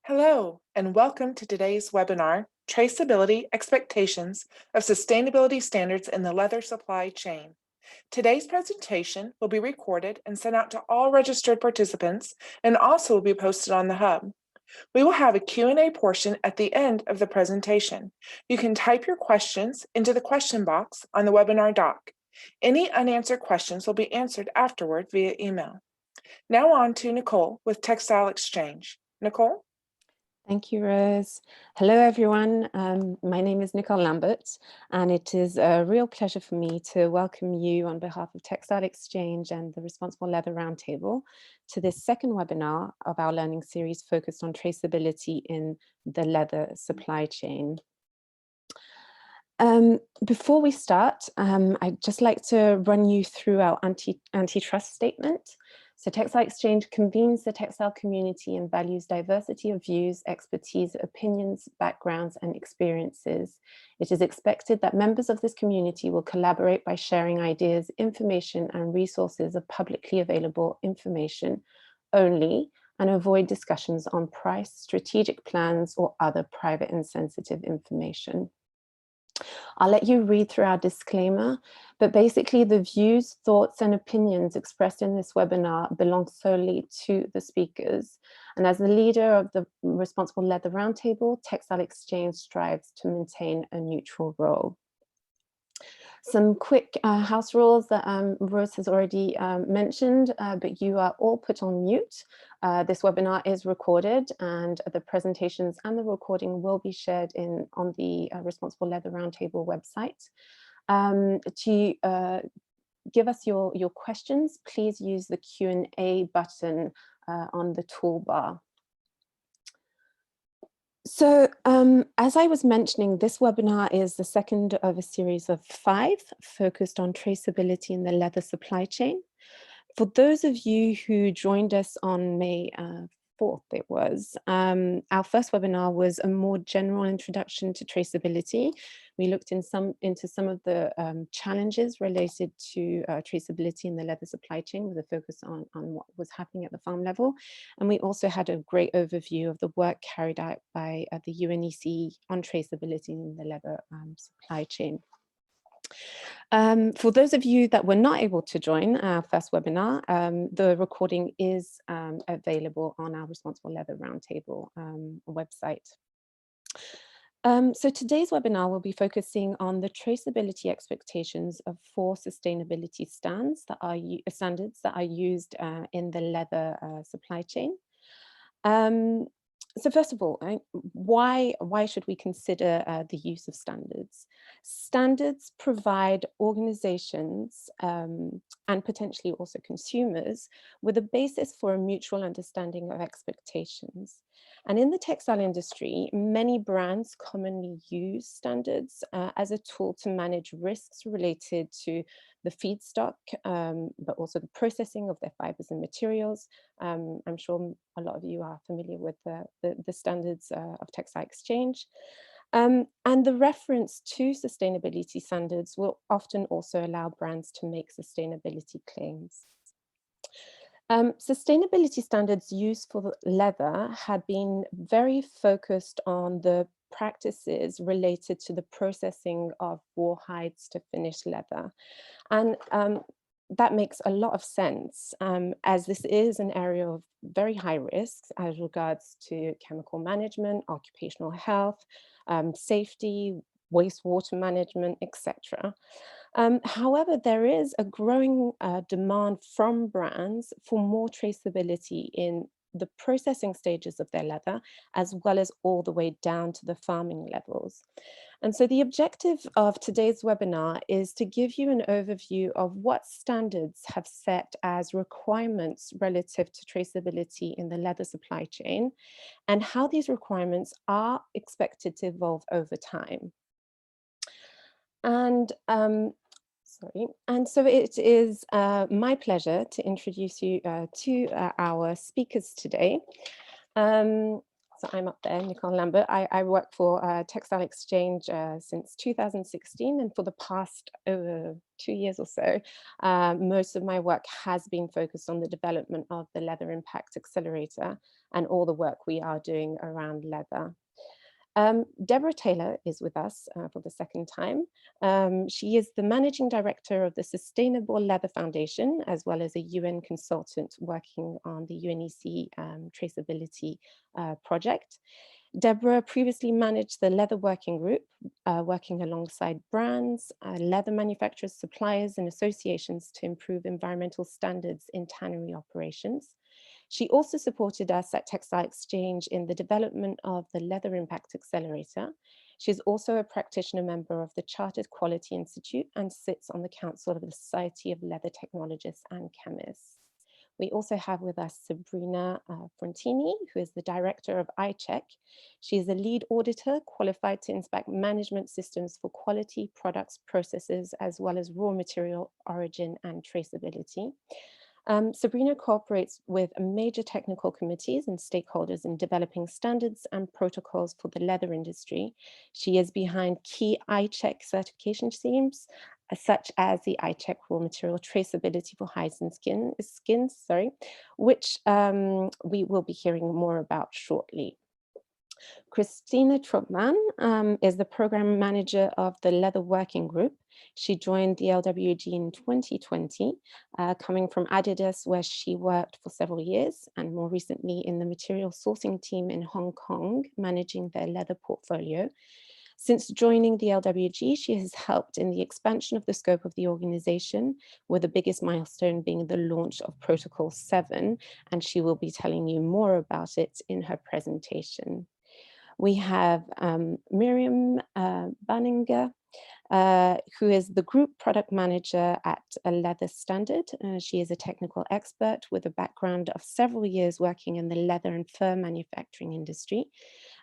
Hello, and welcome to today's webinar, Traceability Expectations of Sustainability Standards in the Leather Supply Chain. Today's presentation will be recorded and sent out to all registered participants and also will be posted on the Hub. We will have a Q&A portion at the end of the presentation. You can type your questions into the question box on the webinar doc. Any unanswered questions will be answered afterward via email. Now on to Nicole with Textile Exchange. Nicole? Thank you, Rose. Hello, everyone. My name is Nicole Lambert, and it is a real pleasure for me to welcome you on behalf of Textile Exchange and the Responsible Leather Roundtable to this second webinar of our learning series focused on traceability in the leather supply chain. Before we start, I'd just like to run you through our antitrust statement. So Textile Exchange convenes the textile community and values diversity of views, expertise, opinions, backgrounds, and experiences. It is expected that members of this community will collaborate by sharing ideas, information, and resources of publicly available information only, and avoid discussions on price, strategic plans, or other private and sensitive information. I'll let you read through our disclaimer, but basically the views, thoughts, and opinions expressed in this webinar belong solely to the speakers. And as the leader of the Responsible Leather Roundtable, Textile Exchange strives to maintain a neutral role. Some quick house rules that Rose has already mentioned, but you are all put on mute. This webinar is recorded, and the presentations and the recording will be shared on the Responsible Leather Roundtable website. To give us your questions, please use the Q&A button on the toolbar. So as I was mentioning, this webinar is the second of a series of 5 focused on traceability in the leather supply chain. For those of you who joined us on May 4th, it was, our first webinar was a more general introduction to traceability. We looked into some of the challenges related to traceability in the leather supply chain with a focus on what was happening at the farm level. And we also had a great overview of the work carried out by the UNECE on traceability in the leather supply chain. For those of you that were not able to join our first webinar, the recording is available on our Responsible Leather Roundtable website. So today's webinar will be focusing on the traceability expectations of 4 sustainability standards that are used in the leather supply chain. So first of all, why should we consider the use of standards? Standards provide organizations and potentially also consumers with a basis for a mutual understanding of expectations. And in the textile industry, many brands commonly use standards as a tool to manage risks related to the feedstock, but also the processing of their fibers and materials. I'm sure a lot of you are familiar with the standards of Textile Exchange. And the reference to sustainability standards will often also allow brands to make sustainability claims. Sustainability standards used for leather had been very focused on the practices related to the processing of raw hides to finished leather. And that makes a lot of sense, as this is an area of very high risks as regards to chemical management, occupational health, safety, wastewater management, etc. However, there is a growing demand from brands for more traceability in the processing stages of their leather, as well as all the way down to the farming levels. And so the objective of today's webinar is to give you an overview of what standards have set as requirements relative to traceability in the leather supply chain, and how these requirements are expected to evolve over time. And so it is my pleasure to introduce you to our speakers today. So I'm up there, Nicole Lambert. I work for Textile Exchange since 2016, and for the past over 2 years or so, most of my work has been focused on the development of the Leather Impact Accelerator, and all the work we are doing around leather. Deborah Taylor is with us for the second time. She is the Managing Director of the Sustainable Leather Foundation, as well as a UN consultant working on the UNEC traceability project. Deborah previously managed the Leather Working Group, working alongside brands, leather manufacturers, suppliers, and associations to improve environmental standards in tannery operations. She also supported us at Textile Exchange in the development of the Leather Impact Accelerator. She's also a practitioner member of the Chartered Quality Institute and sits on the Council of the Society of Leather Technologists and Chemists. We also have with us Sabrina Frontini, who is the director of ICEC. She is a lead auditor qualified to inspect management systems for quality, products, processes, as well as raw material origin and traceability. Sabrina cooperates with major technical committees and stakeholders in developing standards and protocols for the leather industry. She is behind key ICEC certification schemes, such as the ICEC raw material traceability for hides and skins, which we will be hearing more about shortly. Christina Trotman is the program manager of the Leather Working Group. She joined the LWG in 2020, coming from Adidas, where she worked for several years, and more recently in the material sourcing team in Hong Kong, managing their leather portfolio. Since joining the LWG, she has helped in the expansion of the scope of the organization, with the biggest milestone being the launch of Protocol 7, and she will be telling you more about it in her presentation. We have Miriam Banninger, who is the Group Product Manager at a Leather Standard. She is a technical expert with a background of several years working in the leather and fur manufacturing industry.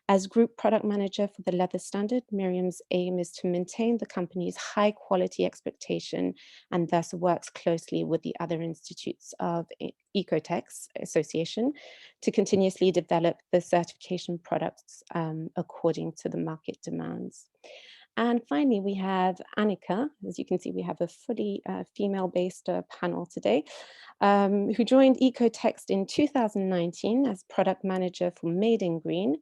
As Group Product Manager for the Leather Standard, Miriam's aim is to maintain the company's high quality expectation and thus works closely with the other institutes of Oeko-Tex Association to continuously develop the certification products according to the market demands. And finally, we have Annika. As you can see, we have a fully female-based panel today, who joined Oeko-Tex in 2019 as product manager for Made in Green.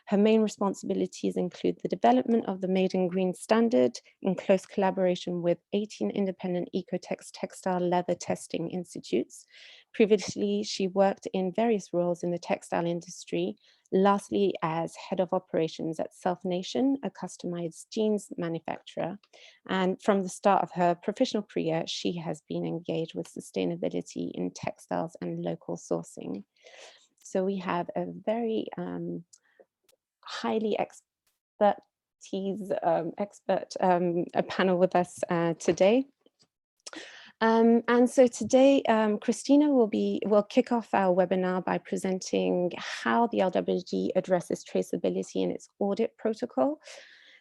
Her main responsibilities include the development of the Made in Green standard in close collaboration with 18 independent Oeko-Tex textile leather testing institutes. Previously, she worked in various roles in the textile industry, lastly as head of operations at Self Nation, a customized jeans manufacturer. And from the start of her professional career, she has been engaged with sustainability in textiles and local sourcing. So we have a very highly expert panel with us today. And so today, Christina will kick off our webinar by presenting how the LWG addresses traceability in its audit protocol.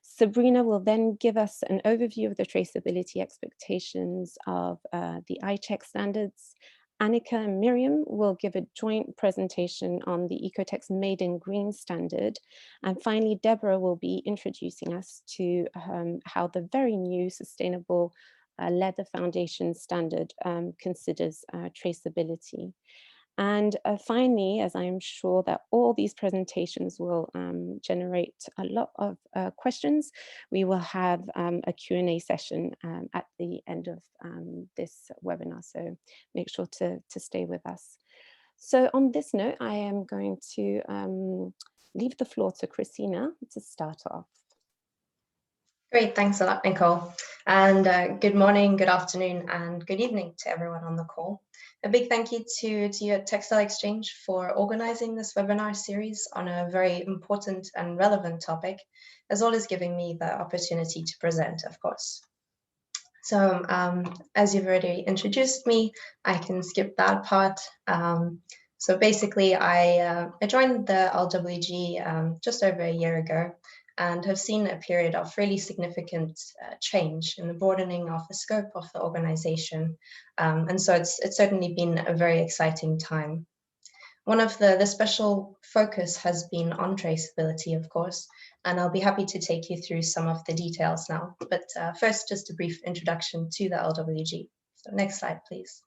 Sabrina will then give us an overview of the traceability expectations of the ICEC standards. Annika and Miriam will give a joint presentation on the Oeko-Tex Made in Green standard. And finally, Deborah will be introducing us to how the very new Sustainable Leather Foundation standard considers traceability. And finally, as I am sure that all these presentations will generate a lot of questions, we will have a Q&A session at the end of this webinar. So make sure to stay with us. So on this note, I am going to leave the floor to Christina to start off. Great, thanks a lot, Nicole. And good morning, good afternoon, and good evening to everyone on the call. A big thank you to you at Textile Exchange for organizing this webinar series on a very important and relevant topic, as well as giving me the opportunity to present, of course. So as you've already introduced me, I can skip that part. So basically, I joined the LWG just over a year ago, and have seen a period of really significant change in the broadening of the scope of the organization. And so it's certainly been a very exciting time. One of the special focus has been on traceability, of course, and I'll be happy to take you through some of the details now. But first, just a brief introduction to the LWG. So next slide, please.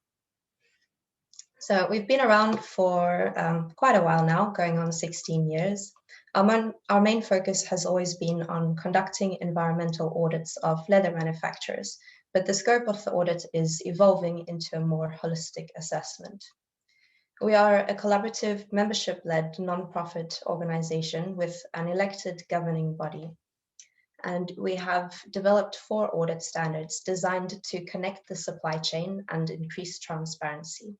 So we've been around for quite a while now, going on 16 years. Our main focus has always been on conducting environmental audits of leather manufacturers, but the scope of the audit is evolving into a more holistic assessment. We are a collaborative, membership-led non-profit organization with an elected governing body. And we have developed 4 audit standards designed to connect the supply chain and increase transparency.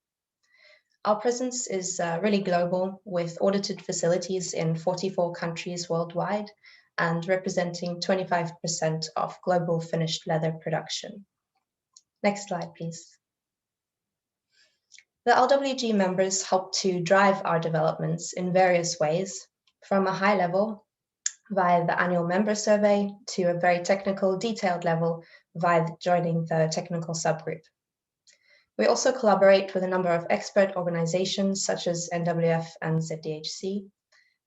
Our presence is really global, with audited facilities in 44 countries worldwide and representing 25% of global finished leather production. Next slide, please. The LWG members help to drive our developments in various ways, from a high level via the annual member survey to a very technical, detailed level via joining the technical subgroup. We also collaborate with a number of expert organizations such as NWF and ZDHC,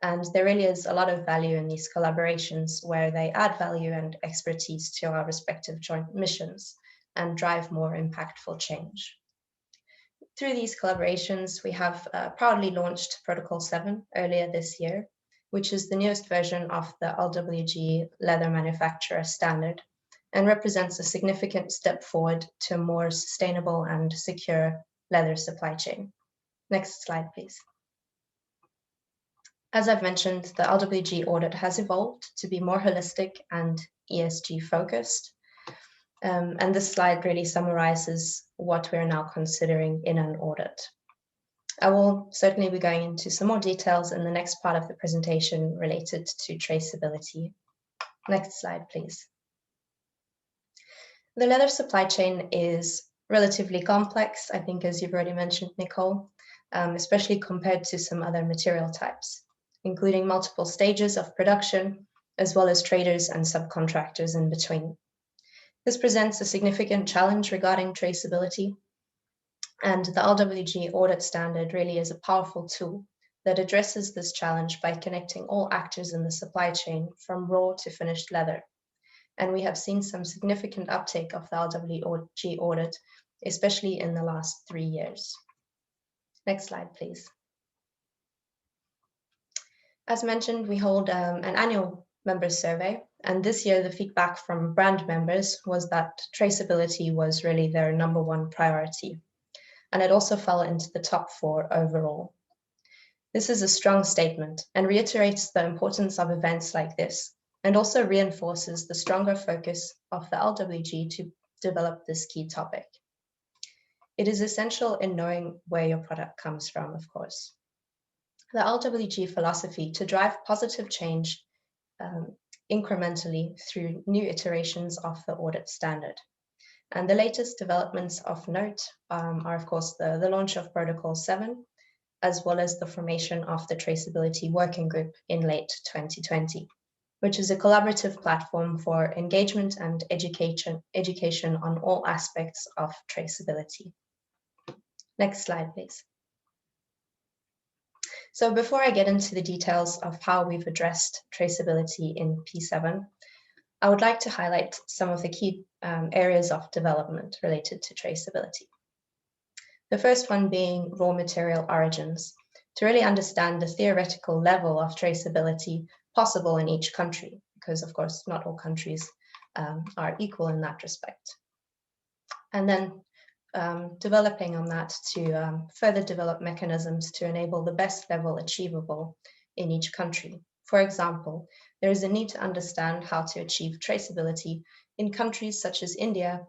and there really is a lot of value in these collaborations where they add value and expertise to our respective joint missions and drive more impactful change. Through these collaborations, we have proudly launched Protocol 7 earlier this year, which is the newest version of the LWG Leather Manufacturer Standard, and represents a significant step forward to a more sustainable and secure leather supply chain. Next slide, please. As I've mentioned, the LWG audit has evolved to be more holistic and ESG focused. And this slide really summarizes what we're now considering in an audit. I will certainly be going into some more details in the next part of the presentation related to traceability. Next slide, please. The leather supply chain is relatively complex, I think, as you've already mentioned, Nicole, especially compared to some other material types, including multiple stages of production, as well as traders and subcontractors in between. This presents a significant challenge regarding traceability, and the LWG audit standard really is a powerful tool that addresses this challenge by connecting all actors in the supply chain from raw to finished leather. And we have seen some significant uptake of the LWG audit, especially in the last 3 years. Next slide, please. As mentioned, we hold an annual members survey, and this year the feedback from brand members was that traceability was really their #1 priority, and it also fell into the top 4 overall. This is a strong statement and reiterates the importance of events like this, and also reinforces the stronger focus of the LWG to develop this key topic. It is essential in knowing where your product comes from, of course. The LWG philosophy to drive positive change incrementally through new iterations of the audit standard. And the latest developments of note are, of course, the launch of Protocol 7, as well as the formation of the Traceability Working Group in late 2020, which is a collaborative platform for engagement and education on all aspects of traceability. Next slide, please. So before I get into the details of how we've addressed traceability in P7, I would like to highlight some of the key areas of development related to traceability. The first one being raw material origins, to really understand the theoretical level of traceability possible in each country, because of course not all countries are equal in that respect. And then developing on that to further develop mechanisms to enable the best level achievable in each country. For example, there is a need to understand how to achieve traceability in countries such as India,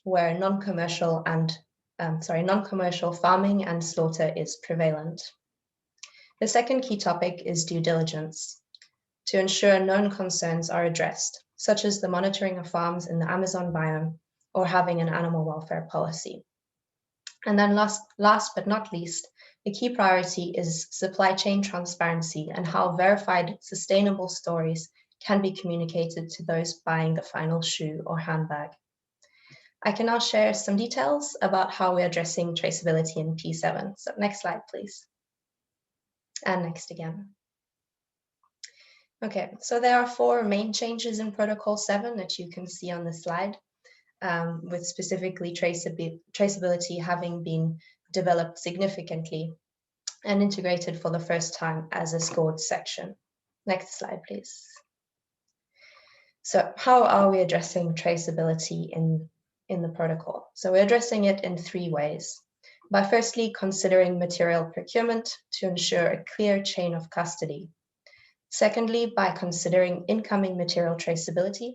where non-commercial farming and slaughter is prevalent. The second key topic is due diligence, to ensure known concerns are addressed, such as the monitoring of farms in the Amazon biome or having an animal welfare policy. And then last but not least, the key priority is supply chain transparency and how verified, sustainable stories can be communicated to those buying the final shoe or handbag. I can now share some details about how we're addressing traceability in P7. So next slide, please. And next again. Okay, so there are 4 main changes in Protocol 7 that you can see on the slide, with specifically traceability having been developed significantly and integrated for the first time as a scored section. Next slide, please. So how are we addressing traceability in the protocol? So we're addressing it in 3 ways. By firstly considering material procurement to ensure a clear chain of custody. Secondly, by considering incoming material traceability,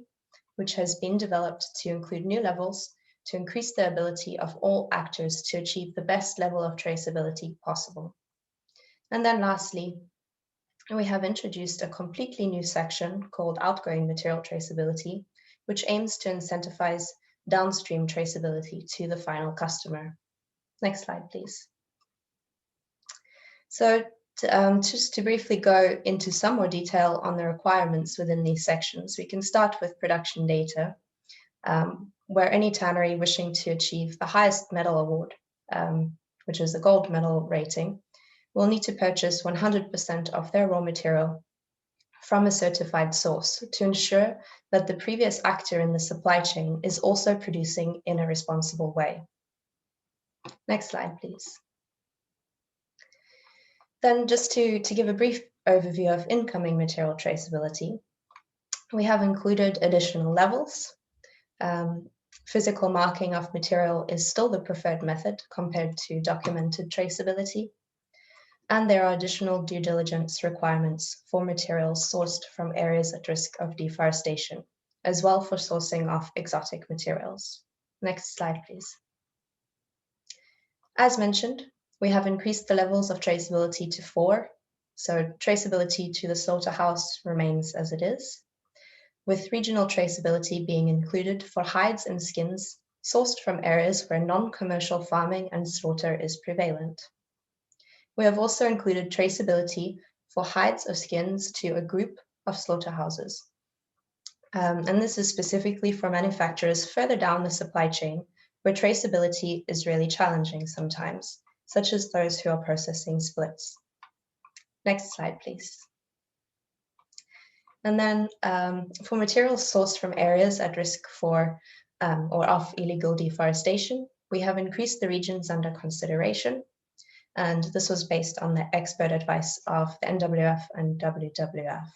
which has been developed to include new levels to increase the ability of all actors to achieve the best level of traceability possible. And then lastly, we have introduced a completely new section called Outgoing Material Traceability, which aims to incentivize downstream traceability to the final customer. Next slide, please. So just to briefly go into some more detail on the requirements within these sections, we can start with production data, where any tannery wishing to achieve the highest medal award, which is the gold medal rating, will need to purchase 100% of their raw material from a certified source to ensure that the previous actor in the supply chain is also producing in a responsible way. Next slide, please. Then just to give a brief overview of incoming material traceability, we have included additional levels. Physical marking of material is still the preferred method compared to documented traceability. And there are additional due diligence requirements for materials sourced from areas at risk of deforestation, as well for sourcing of exotic materials. Next slide, please. As mentioned, we have increased the levels of traceability to 4. So traceability to the slaughterhouse remains as it is, with regional traceability being included for hides and skins sourced from areas where non-commercial farming and slaughter is prevalent. We have also included traceability for hides or skins to a group of slaughterhouses. And this is specifically for manufacturers further down the supply chain, where traceability is really challenging sometimes, such as those who are processing splits. Next slide, please. And then for materials sourced from areas at risk for or of illegal deforestation, we have increased the regions under consideration. And this was based on the expert advice of the NWF and WWF.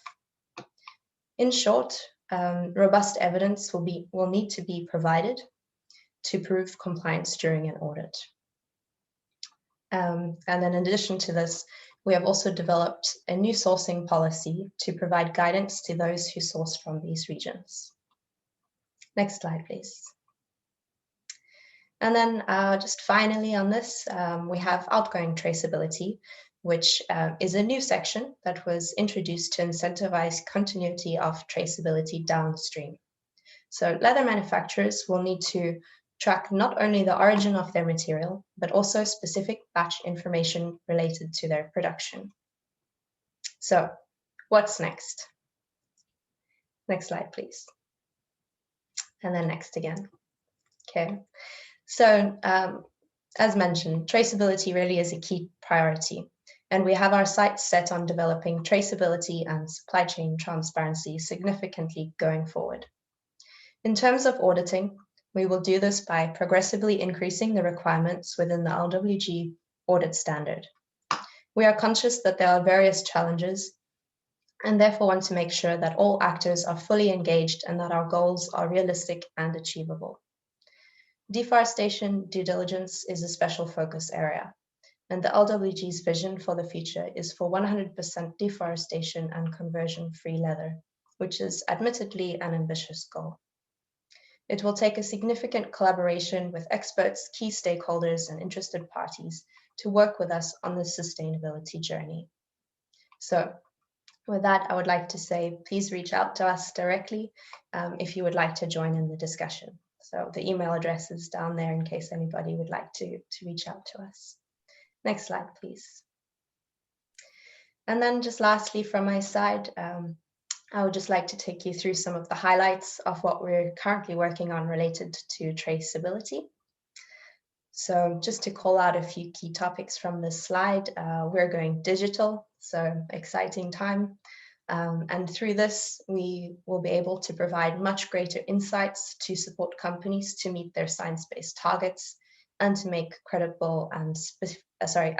In short, robust evidence will need to be provided to prove compliance during an audit. And then in addition to this, we have also developed a new sourcing policy to provide guidance to those who source from these regions. Next slide, please. And then just finally on this, we have outgoing traceability, which is a new section that was introduced to incentivize continuity of traceability downstream. So leather manufacturers will need to track not only the origin of their material, but also specific batch information related to their production. So what's next? Next slide, please. And then next again. Okay. So as mentioned, traceability really is a key priority, and we have our sights set on developing traceability and supply chain transparency significantly going forward. In terms of auditing, we will do this by progressively increasing the requirements within the LWG audit standard. We are conscious that there are various challenges and therefore want to make sure that all actors are fully engaged and that our goals are realistic and achievable. Deforestation due diligence is a special focus area, and the LWG's vision for the future is for 100% deforestation and conversion-free leather, which is admittedly an ambitious goal. It will take a significant collaboration with experts, key stakeholders, and interested parties to work with us on this sustainability journey. So with that, I would like to say, please reach out to us directly if you would like to join in the discussion. So the email address is down there in case anybody would like to reach out to us. Next slide, please. And then just lastly from my side, I would just like to take you through some of the highlights of what we're currently working on related to traceability. So just to call out a few key topics from this slide, we're going digital, so exciting time. And through this, we will be able to provide much greater insights to support companies to meet their science-based targets and to make credible and specific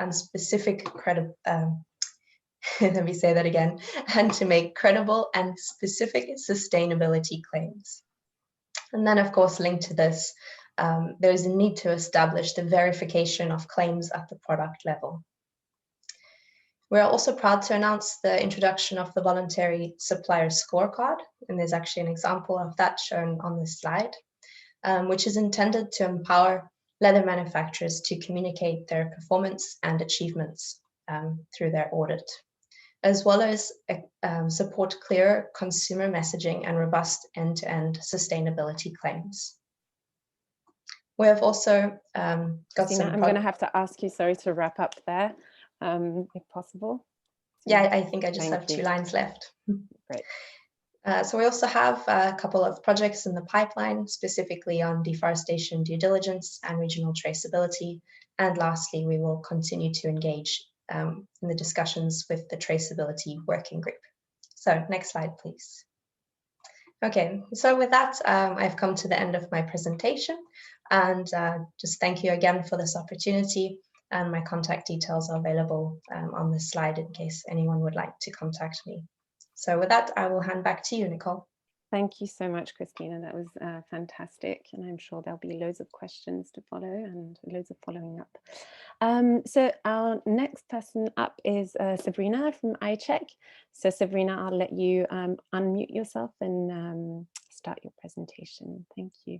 let me say that again, and to make credible and specific sustainability claims. And then, of course, linked to this, there is a need to establish the verification of claims at the product level. We're also proud to announce the introduction of the voluntary supplier scorecard, and there's actually an example of that shown on this slide, which is intended to empower leather manufacturers to communicate their performance and achievements through their audit, as well as support clear consumer messaging and robust end-to-end sustainability claims. We have also got Christina, I'm going to have to ask you, sorry, to wrap up there, if possible. Yeah, I think I just have 2 lines left. Great. So we also have a couple of projects in the pipeline, specifically on deforestation due diligence and regional traceability. And lastly, we will continue to engage in the discussions with the traceability working group. So next slide, please. Okay, so with that, I've come to the end of my presentation, and just thank you again for this opportunity, and my contact details are available on this slide in case anyone would like to contact me. So with that, I will hand back to you, Nicole. Thank you so much, Christina. That was fantastic. And I'm sure there'll be loads of questions to follow and loads of following up. So our next person up is Sabrina from ICEC. So Sabrina, I'll let you unmute yourself and start your presentation. Thank you.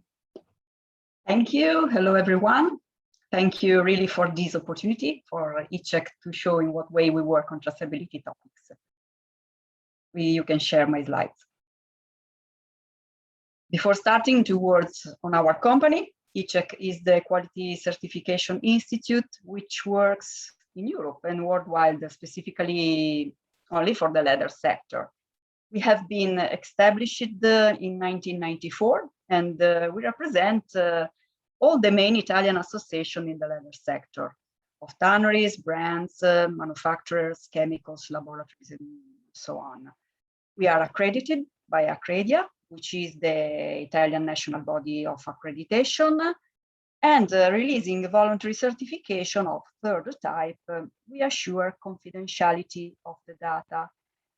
Thank you. Hello, everyone. Thank you really for this opportunity for ICEC to show in what way we work on traceability topics. You can share my slides. Before starting, 2 words on our company. ICEC is the Quality Certification Institute, which works in Europe and worldwide, specifically only for the leather sector. We have been established in 1994, and we represent all the main Italian associations in the leather sector, of tanneries, brands, manufacturers, chemicals, laboratories, and so on. We are accredited by Accredia, which is the Italian national body of accreditation, and releasing voluntary certification of 3rd type. We assure confidentiality of the data.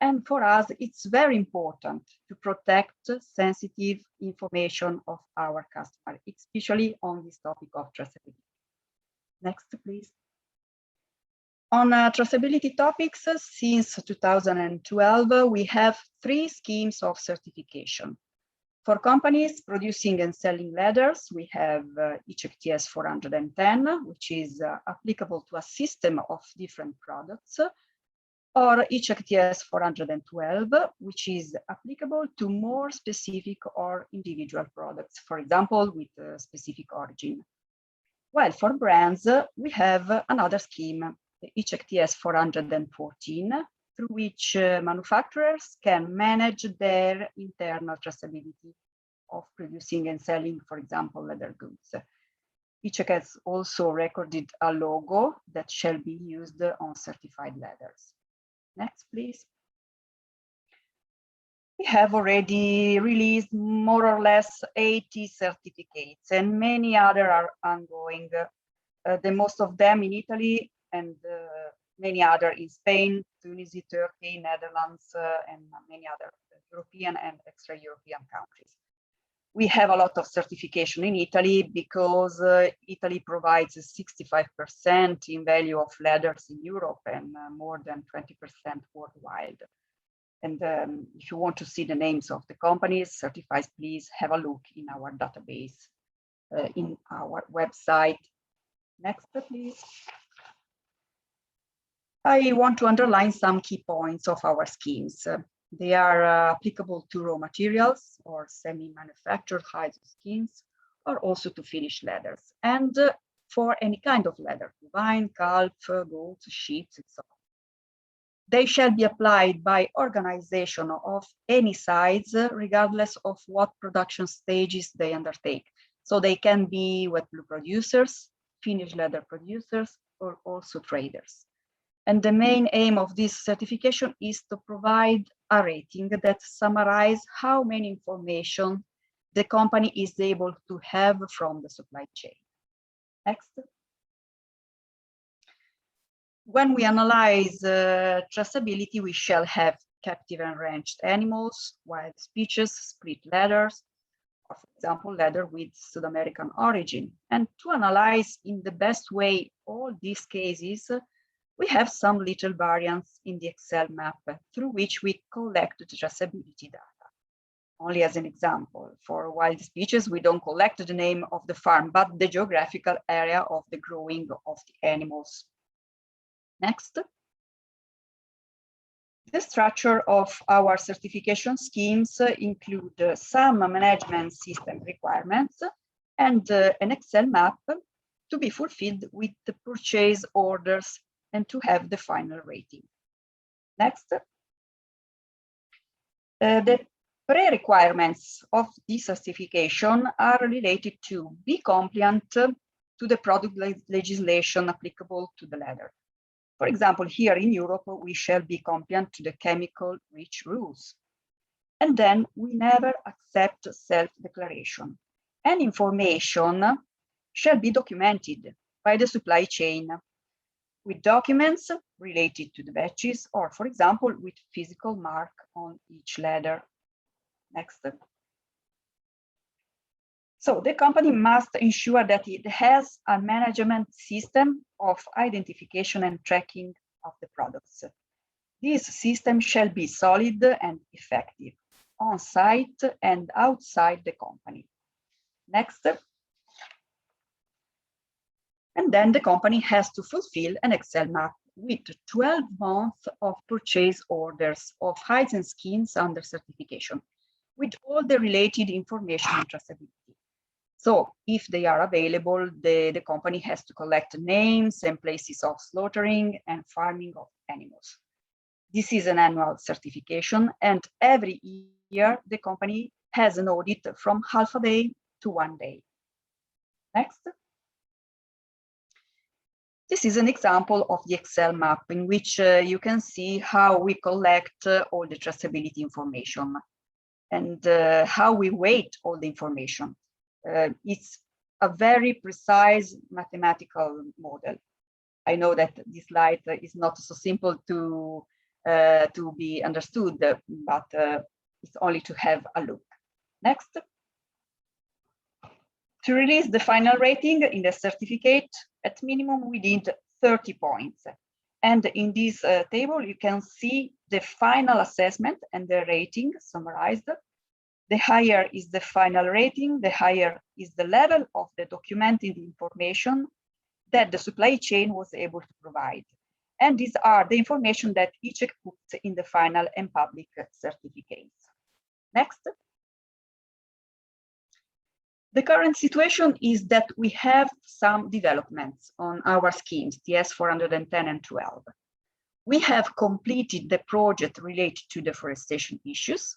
And for us, it's very important to protect sensitive information of our customer, especially on this topic of traceability. Next, please. On traceability topics, since 2012, we have 3 schemes of certification. For companies producing and selling leathers, we have ICEC TS 410, which is applicable to a system of different products, or ICEC TS 412, which is applicable to more specific or individual products, for example, with a specific origin. While for brands, we have another scheme, the ICEC TS 414, through which manufacturers can manage their internal traceability of producing and selling, for example, leather goods. ICEC has also recorded a logo that shall be used on certified leathers. Next, please. We have already released more or less 80 certificates, and many others are ongoing. The most of them in Italy, and many other in Spain, Tunisia, Turkey, Netherlands, and many other European and extra-European countries. We have a lot of certification in Italy because Italy provides 65% in value of leathers in Europe and more than 20% worldwide. And if you want to see the names of the companies certified, please have a look in our database, in our website. Next, please. I want to underline some key points of our schemes. They are applicable to raw materials or semi-manufactured hides skins, or also to finished leathers, and for any kind of leather, bovine, calf, goat, sheep, and so on. They shall be applied by organization of any size, regardless of what production stages they undertake. So they can be wet blue producers, finished leather producers, or also traders. And the main aim of this certification is to provide a rating that summarizes how many information the company is able to have from the supply chain. Next. When we analyze traceability, we shall have captive and ranched animals, wild species, split leathers, or for example, leather with South American origin. And to analyze in the best way all these cases, we have some little variants in the Excel map through which we collect the traceability data. Only as an example, for wild species, we don't collect the name of the farm, but the geographical area of the growing of the animals. Next. The structure of our certification schemes include some management system requirements and an Excel map to be fulfilled with the purchase orders and to have the final rating. Next. The pre-requirements of this certification are related to be compliant to the product legislation applicable to the leather. For example, here in Europe, we shall be compliant to the chemical REACH rules. And then we never accept self-declaration. And information shall be documented by the supply chain with documents related to the batches or, for example, with physical mark on each leather. Next. So the company must ensure that it has a management system of identification and tracking of the products. This system shall be solid and effective on site and outside the company. Next. And then the company has to fulfill an Excel map with 12 months of purchase orders of hides and skins under certification, with all the related information and traceability. So if they are available, the company has to collect names and places of slaughtering and farming of animals. This is an annual certification, and every year the company has an audit from half a day to 1 day. Next. This is an example of the Excel map in which you can see how we collect all the traceability information and how we weight all the information. It's a very precise mathematical model. I know that this slide is not so simple to be understood, but it's only to have a look. Next. To release the final rating in the certificate, at minimum we need 30 points. And in this table, you can see the final assessment and the rating summarized. The higher is the final rating, the higher is the level of the documented information that the supply chain was able to provide. And these are the information that ICEC puts in the final and public certificates. Next. The current situation is that we have some developments on our schemes, TS 410 and 12. We have completed the project related to deforestation issues,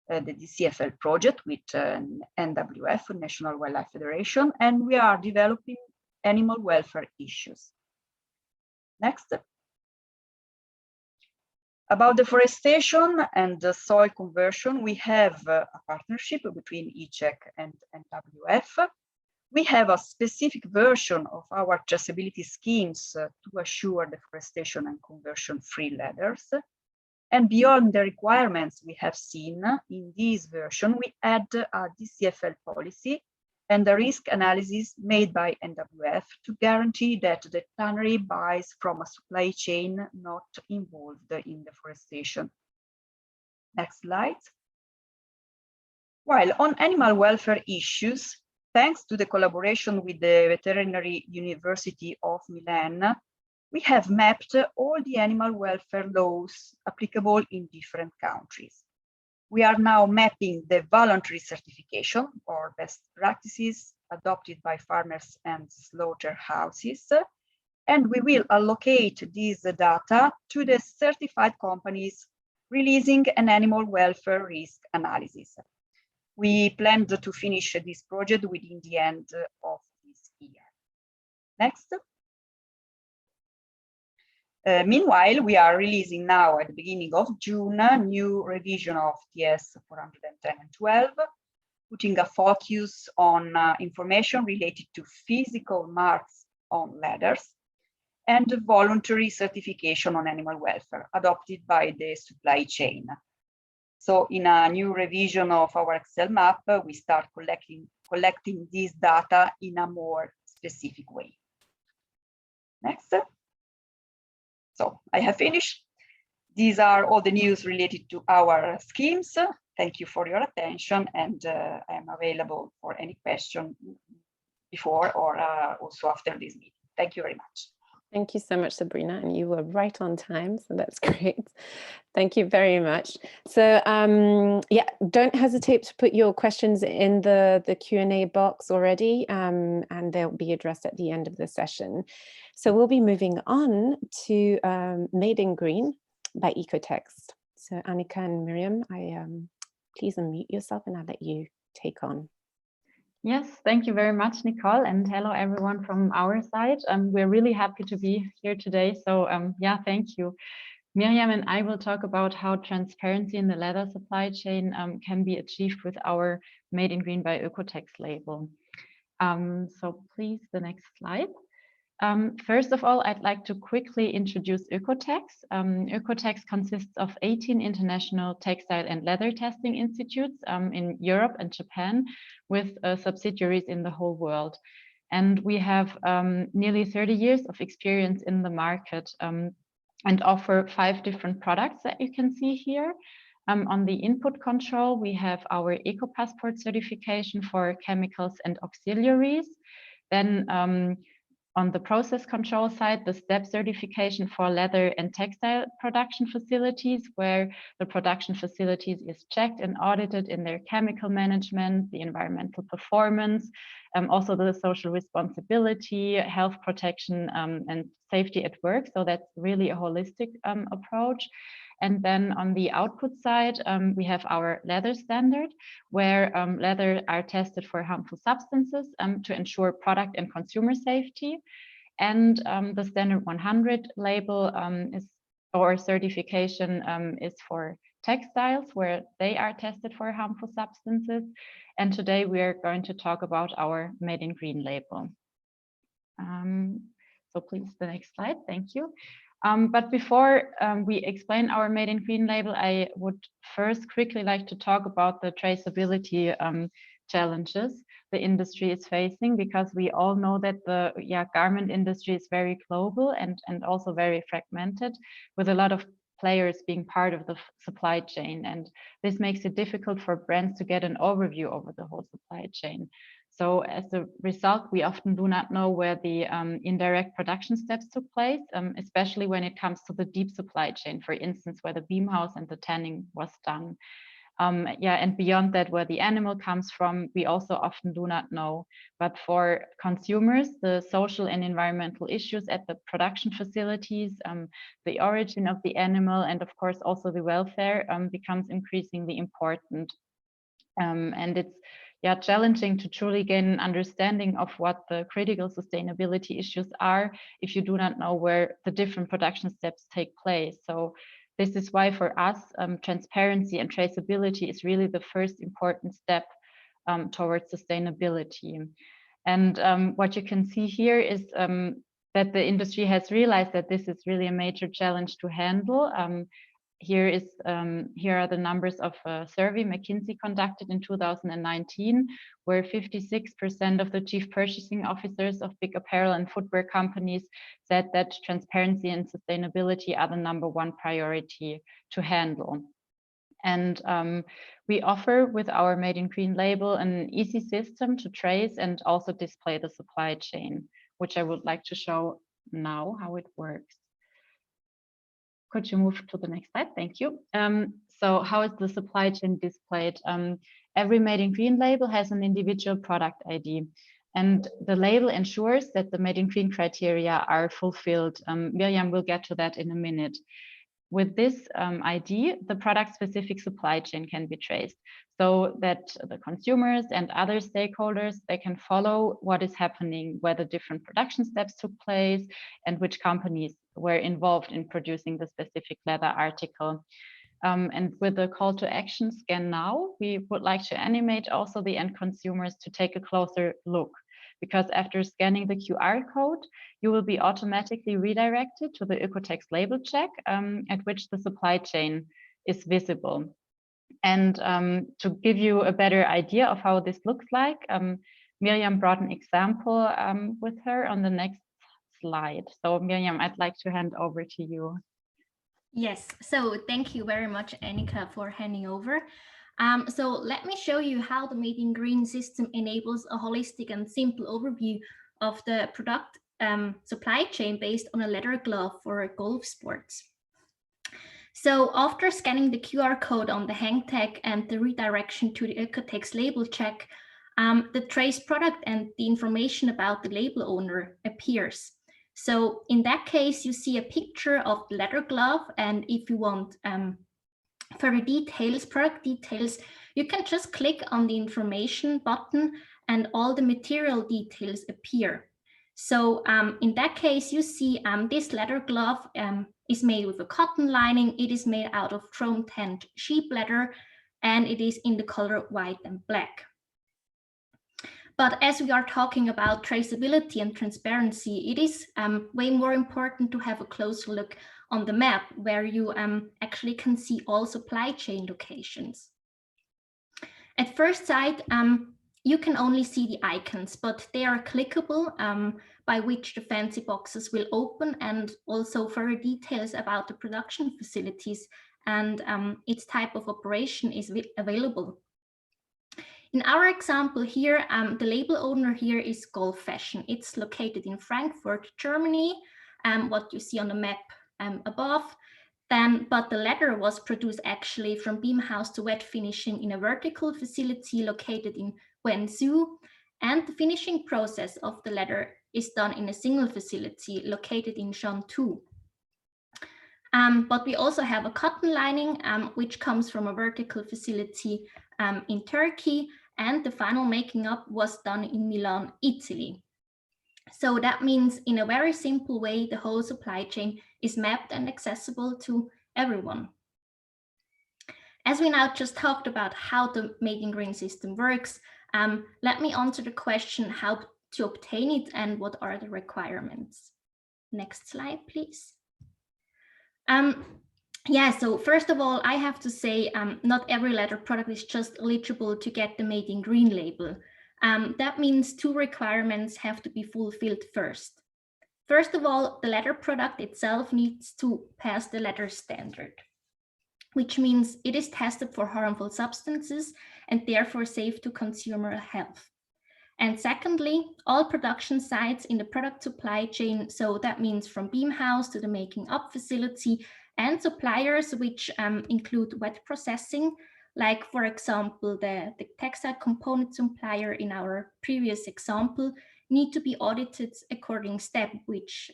the DCFL project with NWF, National Wildlife Federation, and we are developing animal welfare issues. Next. About deforestation and the soil conversion, we have a partnership between ICEC and NWF. We have a specific version of our traceability schemes to assure deforestation and conversion-free leathers. And beyond the requirements we have seen in this version, we add a DCFL policy and the risk analysis made by NWF to guarantee that the tannery buys from a supply chain not involved in deforestation. Next slide. While on animal welfare issues, thanks to the collaboration with the Veterinary University of Milan, we have mapped all the animal welfare laws applicable in different countries. We are now mapping the voluntary certification or best practices adopted by farmers and slaughterhouses, and we will allocate these data to the certified companies releasing an animal welfare risk analysis. We plan to finish this project within the end of this year. Next. Meanwhile, we are releasing now at the beginning of June a new revision of TS 410 and 12 putting a focus on information related to physical marks on leathers, and the voluntary certification on animal welfare adopted by the supply chain. So in a new revision of our Excel map, we start collecting this data in a more specific way. Next. So I have finished. These are all the news related to our schemes. Thank you for your attention, and I am available for any question before or also after this meeting. Thank you very much. Thank you so much, Sabrina, and you were right on time, so that's great. Thank you very much. So yeah, don't hesitate to put your questions in the Q&A box already, and they'll be addressed at the end of the session. So we'll be moving on to Made in Green by Oeko-Tex. So Annika and Miriam, please unmute yourself and I'll let you take on. Yes, thank you very much, Nicole, and hello everyone from our side. We're really happy to be here today. So yeah, thank you. Miriam and I will talk about how transparency in the leather supply chain can be achieved with our Made in Green by Oeko-Tex label. So please, the next slide. First of all, I'd like to quickly introduce Oeko-Tex. Oeko-Tex consists of 18 international textile and leather testing institutes in Europe and Japan, with subsidiaries in the whole world. And we have nearly 30 years of experience in the market and offer 5 different products that you can see here. On the input control, we have our Eco-Passport certification for chemicals and auxiliaries. Then on the process control side, the STEP certification for leather and textile production facilities, where the production facilities is checked and audited in their chemical management, the environmental performance, also the social responsibility, health protection, and safety at work. So that's really a holistic approach. And then on the output side, we have our leather standard, where leather are tested for harmful substances to ensure product and consumer safety. And the standard 100 label or certification is for textiles, where they are tested for harmful substances. And today we are going to talk about our Made in Green label. So please, the next slide. Thank you. But before we explain our Made in Green label, I would first quickly like to talk about the traceability challenges the industry is facing, because we all know that the garment industry is very global and also very fragmented, with a lot of players being part of the supply chain. And this makes it difficult for brands to get an overview over the whole supply chain. So as a result, we often do not know where the indirect production steps took place, especially when it comes to the deep supply chain, for instance, where the beam house and the tanning was done. And beyond that, where the animal comes from, we also often do not know. But for consumers, the social and environmental issues at the production facilities, the origin of the animal, and of course also the welfare becomes increasingly important. And it's challenging to truly gain an understanding of what the critical sustainability issues are if you do not know where the different production steps take place. So this is why for us, transparency and traceability is really the first important step towards sustainability. And what you can see here is that the industry has realized that this is really a major challenge to handle. Here are the numbers of a survey McKinsey conducted in 2019, where 56% of the chief purchasing officers of big apparel and footwear companies said that transparency and sustainability are the #1 priority to handle. And we offer with our Made in Green label an easy system to trace and also display the supply chain, which I would like to show now how it works. Could you move to the next slide? Thank you. So how is the supply chain displayed? Every Made in Green label has an individual product ID, and the label ensures that the Made in Green criteria are fulfilled. Miriam will get to that in a minute. With this ID, the product-specific supply chain can be traced, so that the consumers and other stakeholders, they can follow what is happening, where the different production steps took place, and which companies were involved in producing the specific leather article. And with the call to action scan now, we would like to animate also the end consumers to take a closer look, because after scanning the QR code, you will be automatically redirected to the Oeko-Tex label check at which the supply chain is visible. And to give you a better idea of how this looks like, Miriam brought an example with her on the next slide. So Miriam, I'd like to hand over to you. Yes, so thank you very much, Annika, for handing over. So let me show you how the Made in Green system enables a holistic and simple overview of the product supply chain based on a leather glove for golf sports. So after scanning the QR code on the hang tag and the redirection to the Oeko-Tex label check, the trace product and the information about the label owner appears. So in that case, you see a picture of the leather glove, and if you want further details, product details, you can just click on the information button and all the material details appear. So in that case, you see this leather glove is made with a cotton lining. It is made out of chrome tanned sheep leather, and it is in the color white and black. But as we are talking about traceability and transparency, it is way more important to have a closer look on the map, where you actually can see all supply chain locations. At first sight, you can only see the icons, but they are clickable, by which the fancy boxes will open, and also further details about the production facilities and its type of operation is available. In our example here, the label owner here is Golf Fashion. It's located in Frankfurt, Germany, what you see on the map above. But the leather was produced actually from beam house to wet finishing in a vertical facility located in Guangzhou, and the finishing process of the leather is done in a single facility located in Shantou. But we also have a cotton lining, which comes from a vertical facility in Turkey, and the final making up was done in Milan, Italy. So that means in a very simple way, the whole supply chain is mapped and accessible to everyone. As we now just talked about how the Made in Green system works, let me answer the question how to obtain it and what are the requirements. Next slide, please. Yeah, so first of all, I have to say not every leather product is just eligible to get the Made in Green label. That means two requirements have to be fulfilled first. First of all, the leather product itself needs to pass the leather standard, which means it is tested for harmful substances and therefore safe to consumer health. And secondly, all production sites in the product supply chain, so that means from beam house to the making up facility, and suppliers which include wet processing, like for example, the textile component supplier in our previous example, need to be audited according STEP, which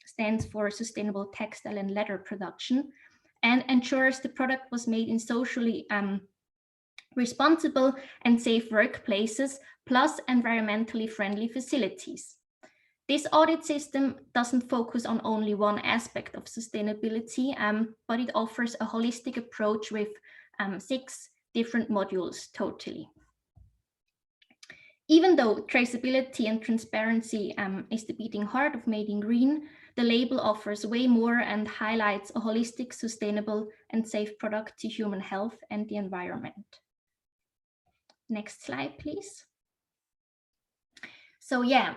stands for Sustainable Textile and Leather Production, and ensures the product was made in socially responsible and safe workplaces, plus environmentally friendly facilities. This audit system doesn't focus on only one aspect of sustainability, but it offers a holistic approach with 6 different modules totally. Even though traceability and transparency is the beating heart of Made in Green, the label offers way more and highlights a holistic, sustainable and safe product to human health and the environment. Next slide, please. So yeah,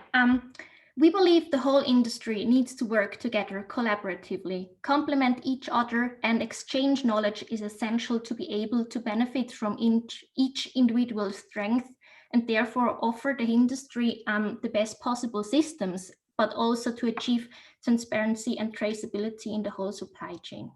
we believe the whole industry needs to work together collaboratively, complement each other, and exchange knowledge is essential to be able to benefit from each individual strength and therefore offer the industry the best possible systems, but also to achieve transparency and traceability in the whole supply chain.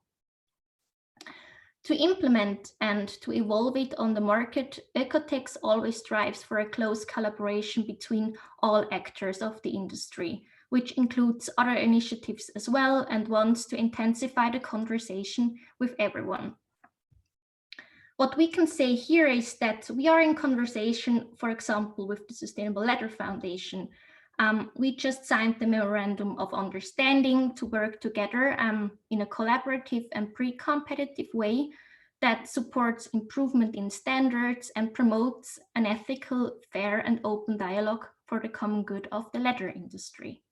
To implement and to evolve it on the market, Oeko-Tex always strives for a close collaboration between all actors of the industry, which includes other initiatives as well, and wants to intensify the conversation with everyone. What we can say here is that we are in conversation, for example, with the Sustainable Leather Foundation. We just signed the Memorandum of Understanding to work together in a collaborative and pre-competitive way that supports improvement in standards and promotes an ethical, fair, and open dialogue for the common good of the leather industry.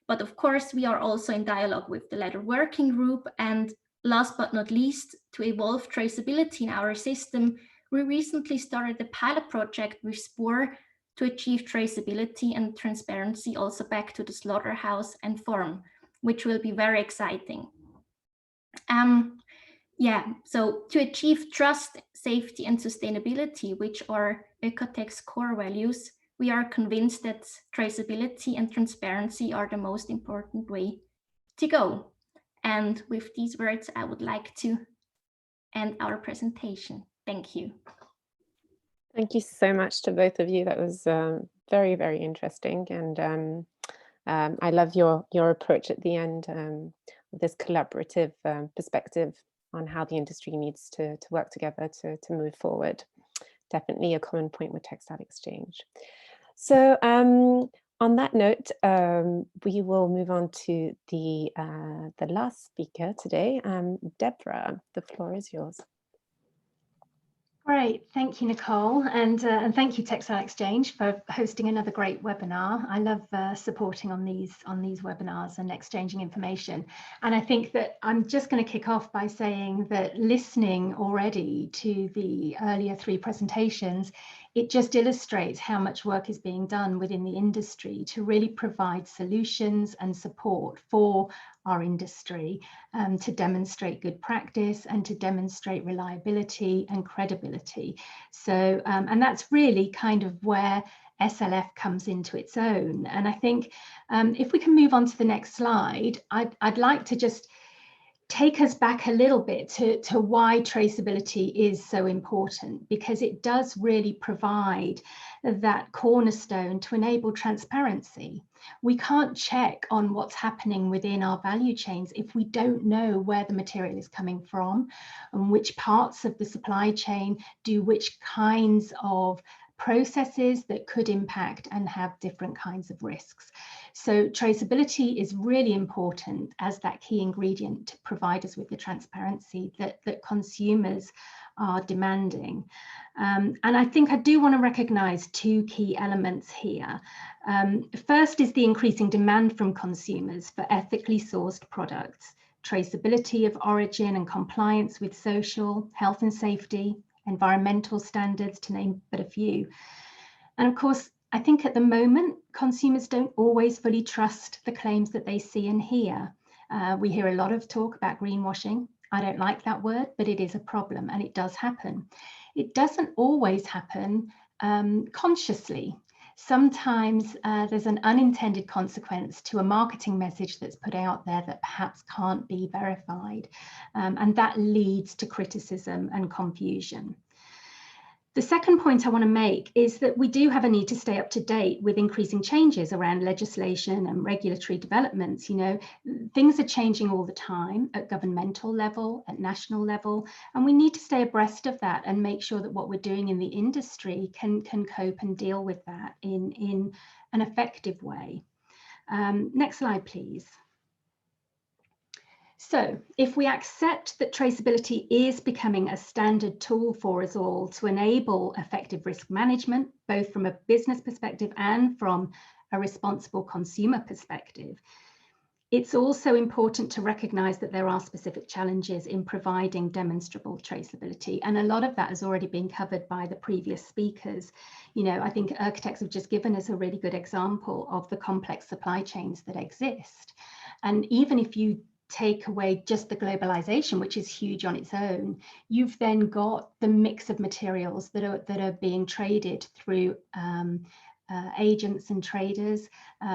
But of course, we are also in dialogue with the Leather Working Group, and last but not least, to evolve traceability in our system, we recently started a pilot project with SPOR to achieve traceability and transparency also back to the slaughterhouse and farm, which will be very exciting. So to achieve trust, safety, and sustainability, which are Oeko-Tex core values, we are convinced that traceability and transparency are the most important way to go. And with these words, I would like to end our presentation. Thank you. Thank you so much to both of you. That was very, very interesting. And I love your approach at the end with this collaborative perspective on how the industry needs to work together to move forward. Definitely a common point with Textile Exchange. So on that note, we will move on to the last speaker today. Deborah, the floor is yours. Great, thank you, Nicole, and thank you, Textile Exchange, for hosting another great webinar. I love supporting on these webinars and exchanging information. And I think that I'm just going to kick off by saying that listening already to the earlier 3 presentations, it just illustrates how much work is being done within the industry to really provide solutions and support for our industry to demonstrate good practice and to demonstrate reliability and credibility. So, and that's really kind of where SLF comes into its own. And I think if we can move on to the next slide, I'd like to just take us back a little bit to why traceability is so important, because it does really provide that cornerstone to enable transparency. We can't check on what's happening within our value chains if we don't know where the material is coming from and which parts of the supply chain do which kinds of processes that could impact and have different kinds of risks. So traceability is really important as that key ingredient to provide us with the transparency that consumers are demanding. And I think I do want to recognize 2 key elements here. First is the increasing demand from consumers for ethically sourced products, traceability of origin and compliance with social, health and safety, environmental standards, to name but a few. And of course, I think at the moment, consumers don't always fully trust the claims that they see and hear. We hear a lot of talk about greenwashing. I don't like that word, but it is a problem and it does happen. It doesn't always happen consciously. Sometimes there's an unintended consequence to a marketing message that's put out there that perhaps can't be verified, and that leads to criticism and confusion. The second point I want to make is that we do have a need to stay up to date with increasing changes around legislation and regulatory developments. You know, things are changing all the time at governmental level, at national level, and we need to stay abreast of that and make sure that what we're doing in the industry can cope and deal with that in an effective way. Next slide, please. So if we accept that traceability is becoming a standard tool for us all to enable effective risk management, both from a business perspective and from a responsible consumer perspective, it's also important to recognize that there are specific challenges in providing demonstrable traceability. And a lot of that has already been covered by the previous speakers. You know, I think Oeko-Tex have just given us a really good example of the complex supply chains that exist. And even if you take away just the globalization, which is huge on its own, you've then got the mix of materials that are being traded through agents and traders,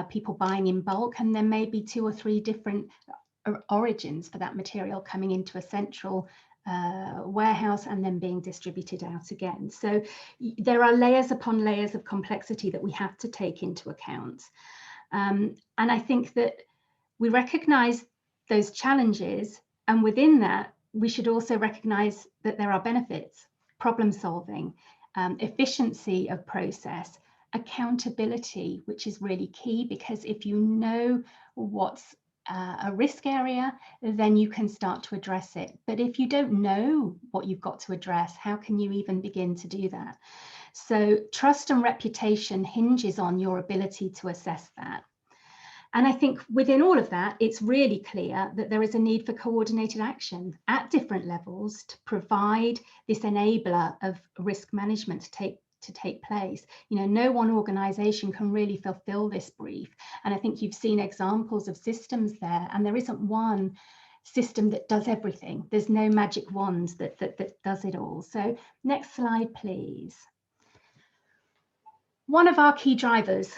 people buying in bulk, and there may be 2 or 3 different origins for that material coming into a central warehouse and then being distributed out again. So there are layers upon layers of complexity that we have to take into account. And I think that we recognize those challenges, and within that, we should also recognize that there are benefits, problem solving, efficiency of process, accountability, which is really key, because if you know what's a risk area, then you can start to address it. But if you don't know what you've got to address, how can you even begin to do that? So trust and reputation hinges on your ability to assess that. And I think within all of that, it's really clear that there is a need for coordinated action at different levels to provide this enabler of risk management to take place. You know, no one organization can really fulfill this brief. And I think you've seen examples of systems there, and there isn't one system that does everything. There's no magic wand that does it all. So next slide, please. One of our key drivers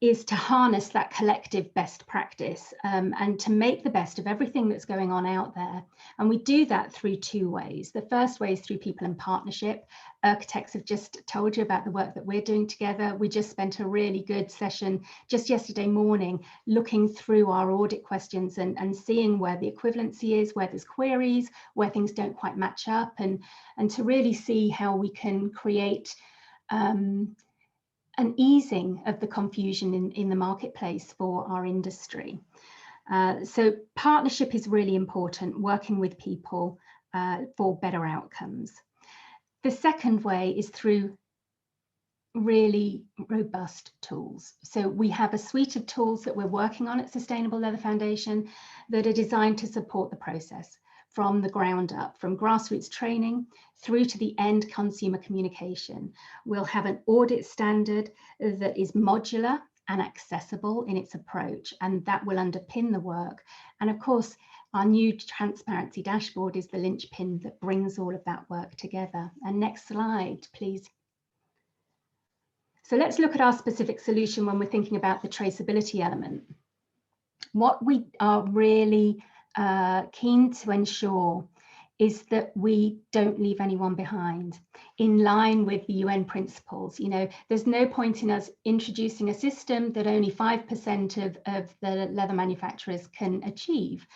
is to harness that collective best practice and to make the best of everything that's going on out there. And we do that through two ways. The first way is through people in partnership. Oeko-Tex have just told you about the work that we're doing together. We just spent a really good session just yesterday morning looking through our audit questions and seeing where the equivalency is, where there's queries, where things don't quite match up, and to really see how we can create an easing of the confusion in the marketplace for our industry. So partnership is really important, working with people for better outcomes. The second way is through really robust tools. So we have a suite of tools that we're working on at Sustainable Leather Foundation that are designed to support the process from the ground up, from grassroots training through to the end consumer communication. We'll have an audit standard that is modular and accessible in its approach, and that will underpin the work. And of course, our new transparency dashboard is the linchpin that brings all of that work together. And next slide, please. So let's look at our specific solution when we're thinking about the traceability element. What we are really keen to ensure is that we don't leave anyone behind, in line with the UN principles. You know, there's no point in us introducing a system that only 5% of the leather manufacturers can achieve.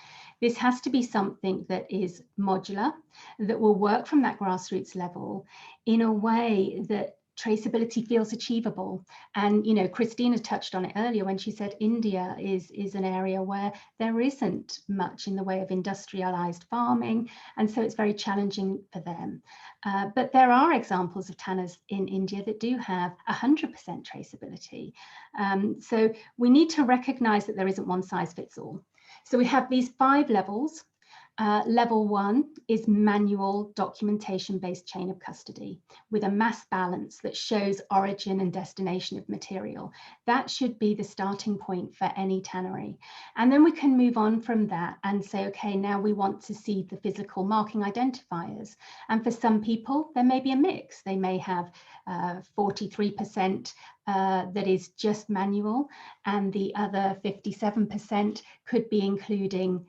This has to be something that is modular, that will work from that grassroots level in a way that traceability feels achievable. And, you know, Christina touched on it earlier when she said India is an area where there isn't much in the way of industrialized farming. And so it's very challenging for them. But there are examples of tanners in India that do have 100% traceability. So we need to recognize that there isn't one size fits all. So we have these 5 levels. Level 1 is manual documentation-based chain of custody with a mass balance that shows origin and destination of material. That should be the starting point for any tannery. And then we can move on from that and say, okay, now we want to see the physical marking identifiers. And for some people, there may be a mix. They may have 43% that is just manual, and the other 57% could be including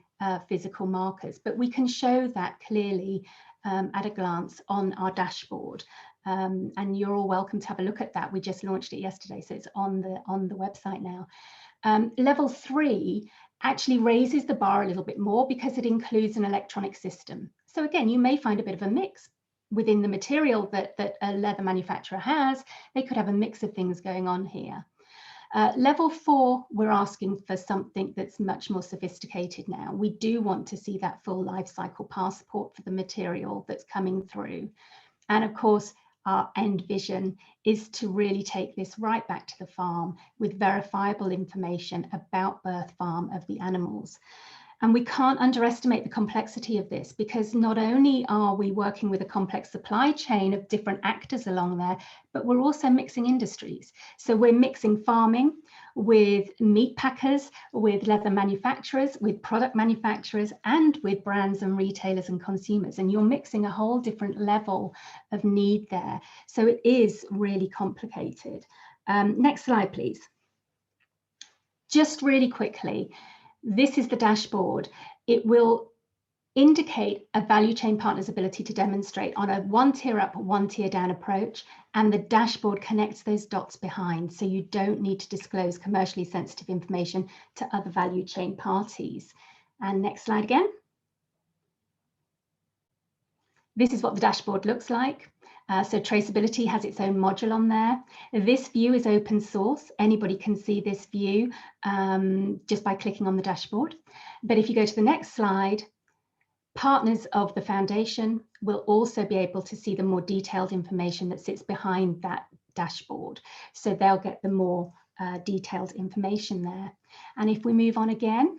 physical markers, but we can show that clearly at a glance on our dashboard, and you're all welcome to have a look at that. We just launched it yesterday, so it's on the website now. Level 3 actually raises the bar a little bit more because it includes an electronic system. So again, you may find a bit of a mix within the material that a leather manufacturer has. They could have a mix of things going on here. Level 4, we're asking for something that's much more sophisticated now. We do want to see that full life cycle passport for the material that's coming through. And of course, our end vision is to really take this right back to the farm with verifiable information about birth farm of the animals. And we can't underestimate the complexity of this, because not only are we working with a complex supply chain of different actors along there, but we're also mixing industries. So we're mixing farming with meat packers, with leather manufacturers, with product manufacturers, and with brands and retailers and consumers. And you're mixing a whole different level of need there. So it is really complicated. Next slide, please. Just really quickly. This is the dashboard. It will indicate a value chain partner's ability to demonstrate on a 1 tier up, 1 tier down approach, and the dashboard connects those dots behind, so you don't need to disclose commercially sensitive information to other value chain parties. And next slide again. This is what the dashboard looks like. So traceability has its own module on there. This view is open source. Anybody can see this view just by clicking on the dashboard. But if you go to the next slide, partners of the foundation will also be able to see the more detailed information that sits behind that dashboard. So they'll get the more detailed information there. And if we move on again,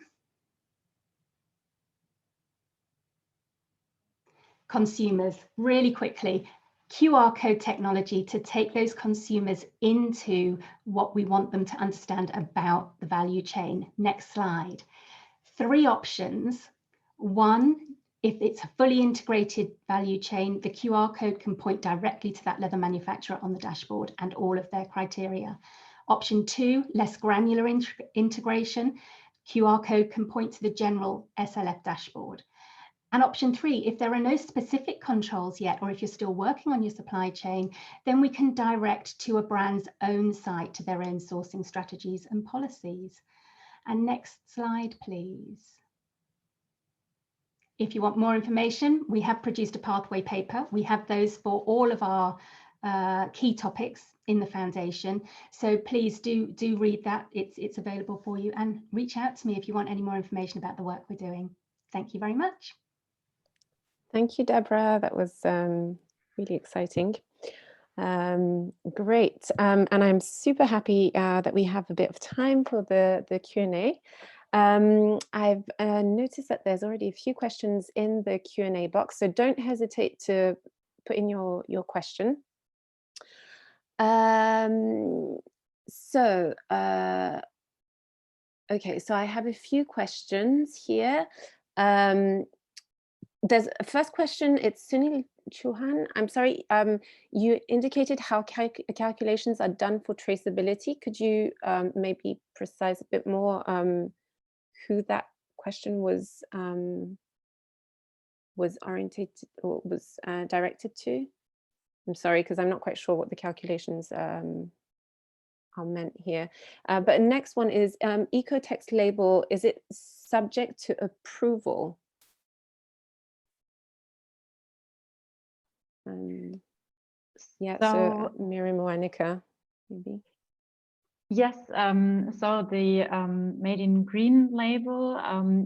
consumers, really quickly, QR code technology to take those consumers into what we want them to understand about the value chain. Next slide. 3 options. 1, if it's a fully integrated value chain, the QR code can point directly to that leather manufacturer on the dashboard and all of their criteria. Option 2, less granular integration. QR code can point to the general SLF dashboard. And option 3, if there are no specific controls yet, or if you're still working on your supply chain, then we can direct to a brand's own site to their own sourcing strategies and policies. And next slide, please. If you want more information, we have produced a pathway paper. We have those for all of our key topics in the foundation. So please do read that. It's available for you, and reach out to me if you want any more information about the work we're doing. Thank you very much. Thank you, Deborah. That was really exciting. Great. And I'm super happy that we have a bit of time for the Q&A. I've noticed that there's already a few questions in the Q&A box, so don't hesitate to put in your question. Okay, so I have a few questions here. There's a first question, it's Sunil Chauhan. I'm sorry, you indicated how calculations are done for traceability. Could you maybe precise a bit more who that question was oriented or was directed to? I'm sorry, because I'm not quite sure what the calculations are meant here. But next one is Oeko-Tex label, is it subject to approval? Yeah, so Miriam or Annika, maybe. Yes, so the Made in Green label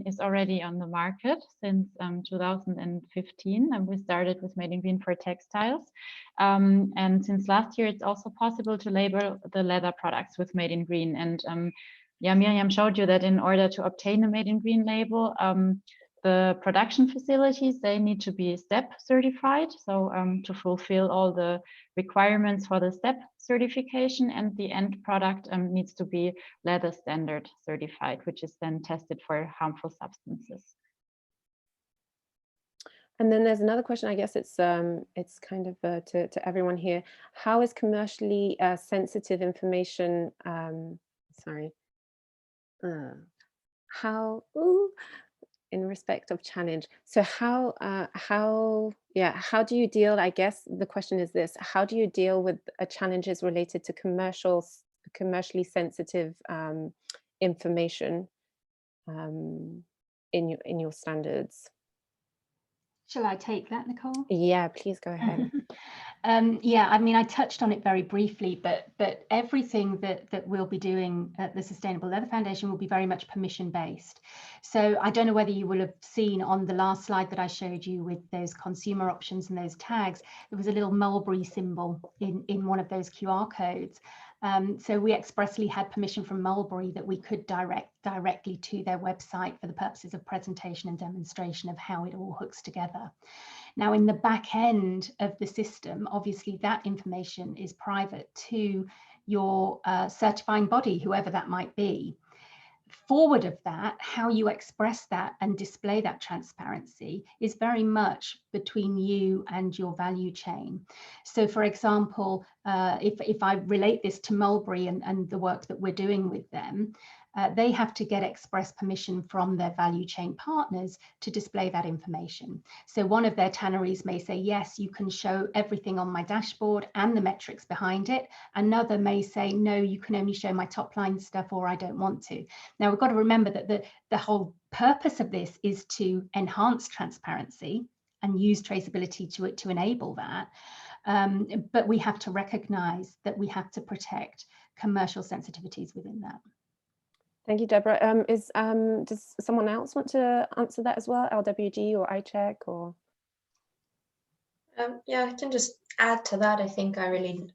is already on the market since 2015, and we started with Made in Green for textiles. And since last year, it's also possible to label the leather products with Made in Green. And yeah, Miriam showed you that in order to obtain a Made in Green label, the production facilities, they need to be STEP certified, so to fulfill all the requirements for the STEP certification, and the end product needs to be leather standard certified, which is then tested for harmful substances. And then there's another question, I guess it's kind of to everyone here. How is commercially sensitive information, in respect of challenge? So how do you deal, I guess the question is this, how do you deal with challenges related to commercially sensitive information in your standards? Shall I take that, Nicole? Yeah, please go ahead. Yeah, I mean, I touched on it very briefly, but everything that we'll be doing at the Sustainable Leather Foundation will be very much permission based. So I don't know whether you will have seen on the last slide that I showed you with those consumer options and those tags, there was a little mulberry symbol in one of those QR codes. So we expressly had permission from Mulberry that we could direct directly to their website for the purposes of presentation and demonstration of how it all hooks together. Now, in the back end of the system, obviously that information is private to your certifying body, whoever that might be. Forward of that, how you express that and display that transparency is very much between you and your value chain. So for example, if I relate this to Mulberry and the work that we're doing with them, they have to get express permission from their value chain partners to display that information. So one of their tanneries may say, yes, you can show everything on my dashboard and the metrics behind it. Another may say, no, you can only show my top line stuff, or I don't want to. Now we've got to remember that the whole purpose of this is to enhance transparency and use traceability to enable that. but we have to recognize that we have to protect commercial sensitivities within that. Thank you, Deborah. Does someone else want to answer that as well? LWG or ICEC or? Yeah, I can just add to that. I think I really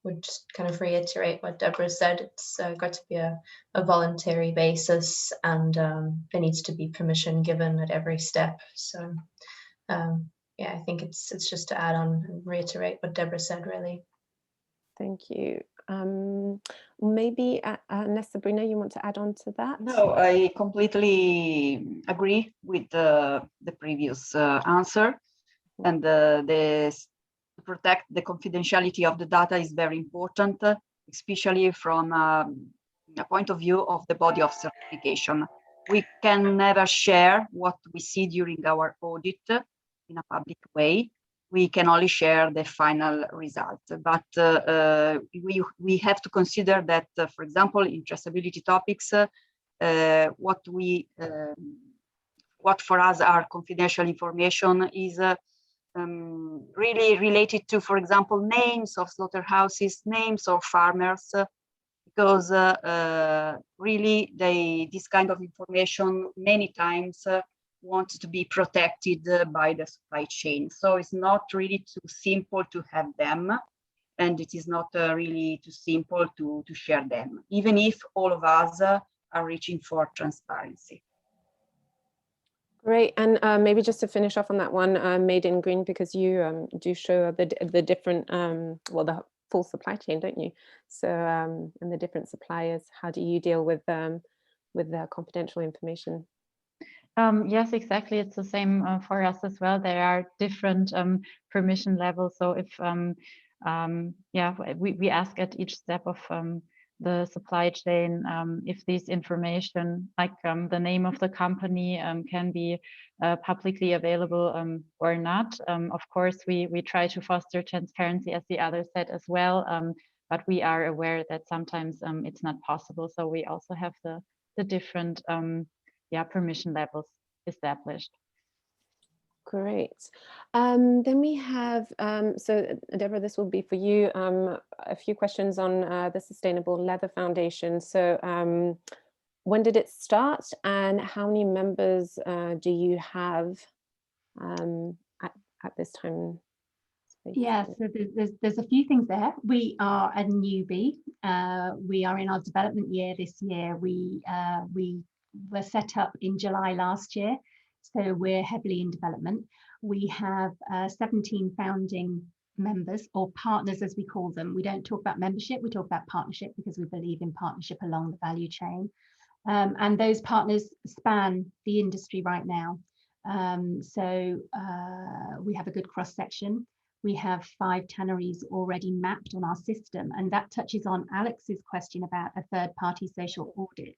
would just kind of reiterate what Deborah said. It's got to be a voluntary basis, and there needs to be permission given at every step. So yeah, I think it's just to add on and reiterate what Deborah said, really. Thank you. Maybe unless Sabrina, you want to add on to that? No, I completely agree with the previous answer. And to protect the confidentiality of the data is very important, especially from a point of view of the body of certification. We can never share what we see during our audit in a public way. We can only share the final result. But we have to consider that, for example, in traceability topics, what for us are confidential information is really related to, for example, names of slaughterhouses, names of farmers, because really this kind of information many times wants to be protected by the supply chain. So it's not really too simple to have them, and it is not really too simple to share them, even if all of us are reaching for transparency. Great, and maybe just to finish off on that one, Made in Green, because you do show the different, well, the full supply chain, don't you? So, and the different suppliers, how do you deal with the confidential information? Yes, exactly. It's the same for us as well. There are different permission levels. So if, yeah, we ask at each step of the supply chain if this information, like the name of the company, can be publicly available or not. Of course, we try to foster transparency, as the other said as well, but we are aware that sometimes it's not possible. So we also have the different permission levels established. Great. Then we have, so Deborah, this will be for you, a few questions on the Sustainable Leather Foundation. So when did it start and how many members do you have at this time? Yeah, so there's a few things there. We are a newbie. We are in our development year this year. We were set up in July last year, so we're heavily in development. We have 17 founding members, or partners as we call them. We don't talk about membership, we talk about partnership, because we believe in partnership along the value chain. And those partners span the industry right now. So we have a good cross section. We have 5 tanneries already mapped on our system, and that touches on Alex's question about a third-party social audit.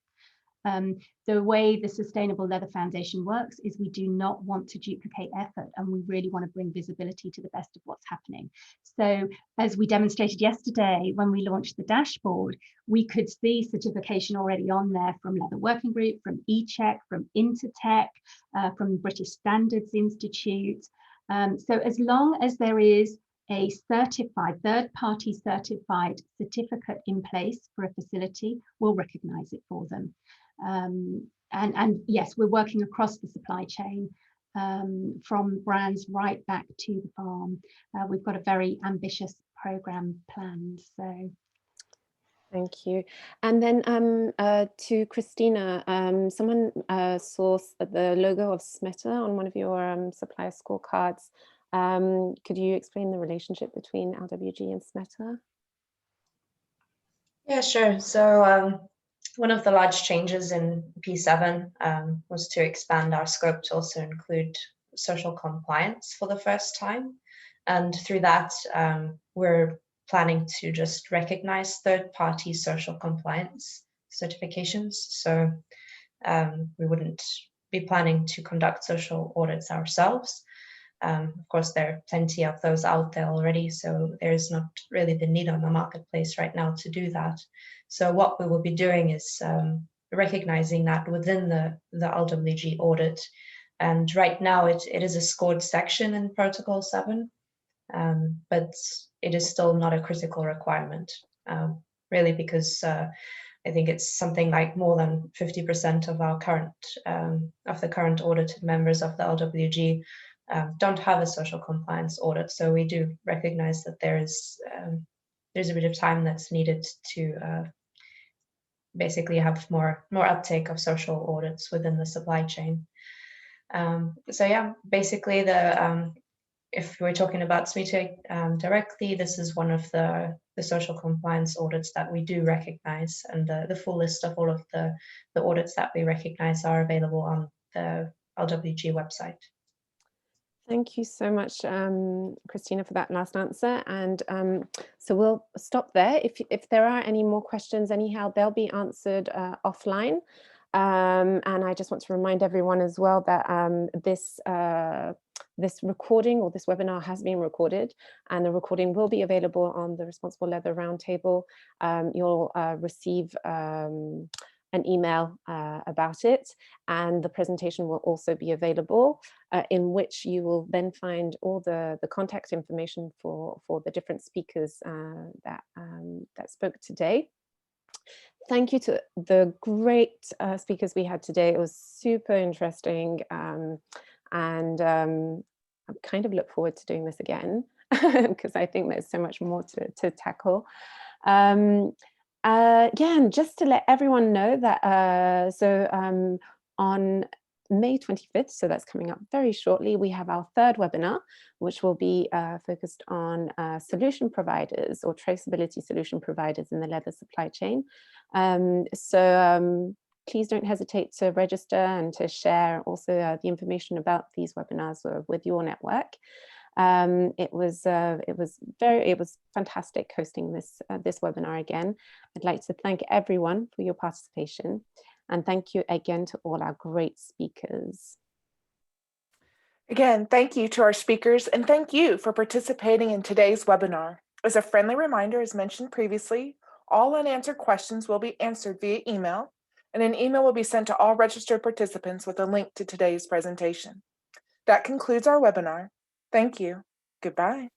The way the Sustainable Leather Foundation works is we do not want to duplicate effort, and we really want to bring visibility to the best of what's happening. So as we demonstrated yesterday when we launched the dashboard, we could see certification already on there from Leather Working Group, from ICEC, from Intertech, from British Standards Institute. So as long as there is a certified, third-party certified certificate in place for a facility, we'll recognise it for them. And yes, we're working across the supply chain, from brands right back to the farm. We've got a very ambitious programme planned. So. Thank you. And then to Christina, someone saw the logo of Smeta on one of your supplier scorecards. Could you explain the relationship between LWG and Smeta? Yeah, sure. So one of the large changes in P7 was to expand our scope to also include social compliance for the first time. And through that, we're planning to just recognize third-party social compliance certifications. So we wouldn't be planning to conduct social audits ourselves. Of course, there are plenty of those out there already, so there's not really the need on the marketplace right now to do that. So what we will be doing is recognizing that within the LWG audit. And right now it is a scored section in Protocol 7. but it is still not a critical requirement, really, because I think it's something like more than 50% of our current of the current audited members of the LWG don't have a social compliance audit. So we do recognize that there's a bit of time that's needed to basically have more uptake of social audits within the supply chain. So yeah, basically if we're talking about SMETA directly, this is one of the social compliance audits that we do recognize, and the full list of all of the audits that we recognize are available on the LWG website. Thank you so much, Christina, for that last answer. And so we'll stop there. If there are any more questions, anyhow, they'll be answered offline. And I just want to remind everyone as well that this recording or this webinar has been recorded, and the recording will be available on the Responsible Leather Roundtable. You'll receive an email about it, and the presentation will also be available, in which you will then find all the contact information for the different speakers that spoke today. Thank you to the great speakers we had today. It was super interesting, and I kind of look forward to doing this again because I think there's so much more to tackle. Yeah, and just to let everyone know that on May 25th, so that's coming up very shortly, we have our third webinar, which will be focused on solution providers or traceability solution providers in the leather supply chain. Please don't hesitate to register and to share also the information about these webinars with your network. It was fantastic hosting this webinar again. I'd like to thank everyone for your participation, and thank you again to all our great speakers. Again, thank you to our speakers, and thank you for participating in today's webinar. As a friendly reminder, as mentioned previously, all unanswered questions will be answered via email, and an email will be sent to all registered participants with a link to today's presentation. That concludes our webinar. Thank you. Goodbye.